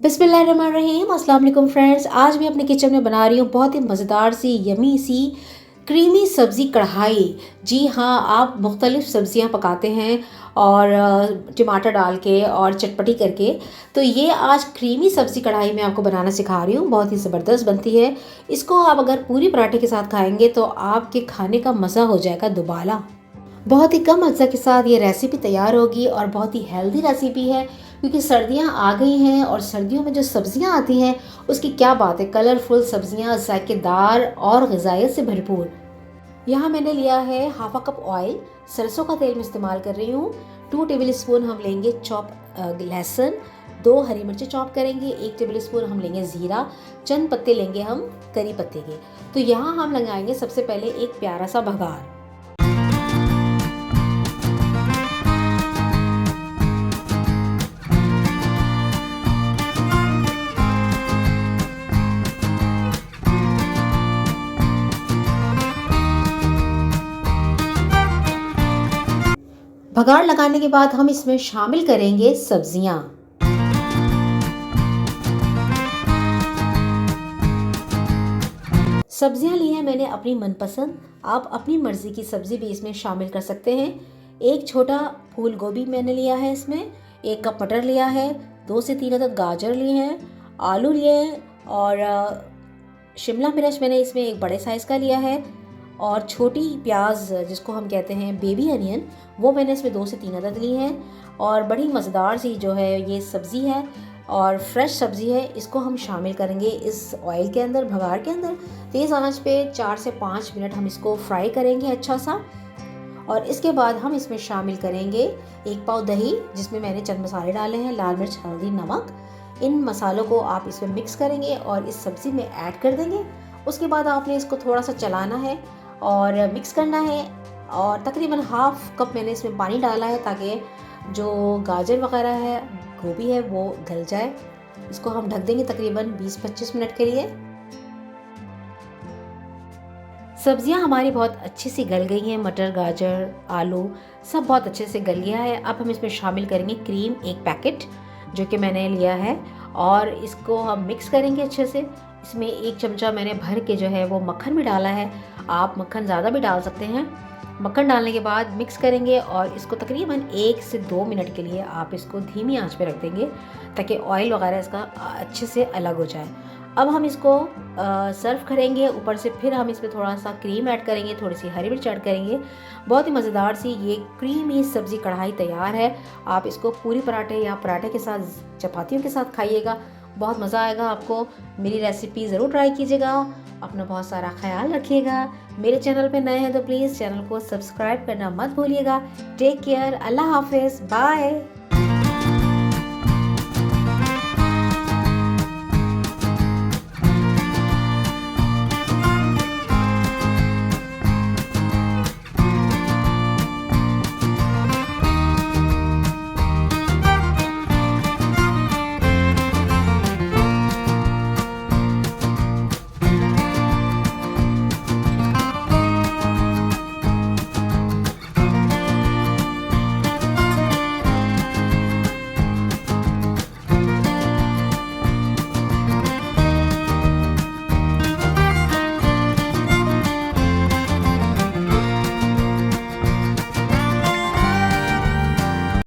बिस्मिल्लाहिर्रहमानिर्रहीम। अस्सलाम वालेकुम फ्रेंड्स। आज मैं अपने किचन में बना रही हूँ बहुत ही मज़ेदार सी यमी सी क्रीमी सब्ज़ी कढ़ाई। जी हाँ, आप मुख्तलिफ़ सब्ज़ियाँ पकाते हैं और टमाटर डाल के और चटपटी करके, तो ये आज क्रीमी सब्ज़ी कढ़ाई मैं आपको बनाना सिखा रही हूँ। बहुत ही ज़बरदस्त बनती है। इसको आप अगर पूरी पराठे के साथ खाएंगे तो आपके खाने का मज़ा हो जाएगा दुबाला। बहुत ही कम अज्जा के साथ ये रेसिपी तैयार होगी और बहुत ही हेल्दी रेसिपी है, क्योंकि सर्दियां आ गई हैं और सर्दियों में जो सब्जियां आती हैं उसकी क्या बात है। कलरफुल सब्जियां, जायकेदार और ग़िज़ाइयत से भरपूर। यहाँ मैंने लिया है हाफ अ कप ऑयल, सरसों का तेल में इस्तेमाल कर रही हूँ। 2 टेबल स्पून हम लेंगे चॉप लहसुन, 2 हरी मिर्ची चॉप करेंगे, 1 टेबल स्पून हम लेंगे ज़ीरा, चंद पत्ते लेंगे हम करी पत्ते के। तो यहाँ हम लगाएंगे सबसे पहले एक प्यारा सा भगार। भगाड़ लगाने के बाद हम इसमें शामिल करेंगे सब्जियां। सब्जियां ली हैं मैंने अपनी मनपसंद, आप अपनी मर्जी की सब्जी भी इसमें शामिल कर सकते हैं। एक छोटा फूल गोभी मैंने लिया है, इसमें 1 कप मटर लिया है, 2 से 3 अदद गाजर लिए हैं, आलू लिए हैं और शिमला मिर्च मैंने इसमें एक बड़े साइज़ का लिया है और छोटी प्याज जिसको हम कहते हैं बेबी अनियन, वो मैंने इसमें 2 से 3 अदद ली हैं। और बड़ी मज़ेदार सी जो है ये सब्ज़ी है और फ्रेश सब्ज़ी है। इसको हम शामिल करेंगे इस ऑयल के अंदर, भगार के अंदर। तेज़ आंच पे 4 से 5 मिनट हम इसको फ्राई करेंगे अच्छा सा। और इसके बाद हम इसमें शामिल करेंगे 1 पाव दही, जिसमें मैंने चंद मसाले डाले हैं, लाल मिर्च, हल्दी, नमक। इन मसालों को आप इसमें मिक्स करेंगे और इस सब्ज़ी में ऐड कर देंगे। उसके बाद आपने इसको थोड़ा सा चलाना है और मिक्स करना है। और तकरीबन हाफ कप मैंने इसमें पानी डाला है ताकि जो गाजर वगैरह है, गोभी है, वो गल जाए। इसको हम ढक देंगे तकरीबन 20-25 मिनट के लिए। सब्जियां हमारी बहुत अच्छी सी गल गई हैं, मटर, गाजर, आलू सब बहुत अच्छे से गल गया है। अब हम इसमें शामिल करेंगे क्रीम, 1 पैकेट जो कि मैंने लिया है, और इसको हम मिक्स करेंगे अच्छे से। इसमें 1 चमचा मैंने भर के जो है वो मक्खन भी डाला है, आप मक्खन ज़्यादा भी डाल सकते हैं। मक्खन डालने के बाद मिक्स करेंगे और इसको तकरीबन 1 से 2 मिनट के लिए आप इसको धीमी आंच पे रख देंगे ताकि ऑयल वगैरह इसका अच्छे से अलग हो जाए। अब हम इसको सर्व करेंगे। ऊपर से फिर हम इसमें थोड़ा सा क्रीम ऐड करेंगे, थोड़ी सी हरी मिर्च ऐड करेंगे। बहुत ही मज़ेदार सी ये क्रीमी सब्ज़ी कढ़ाई तैयार है। आप इसको पूरी पराठे या पराठे के साथ, चपातियों के साथ खाइएगा, बहुत मज़ा आएगा आपको। मेरी रेसिपी ज़रूर ट्राई कीजिएगा। अपना बहुत सारा ख्याल रखिएगा। मेरे चैनल पे नए हैं तो प्लीज़ चैनल को सब्सक्राइब करना मत भूलिएगा। टेक केयर, अल्लाह हाफिज़, बाय।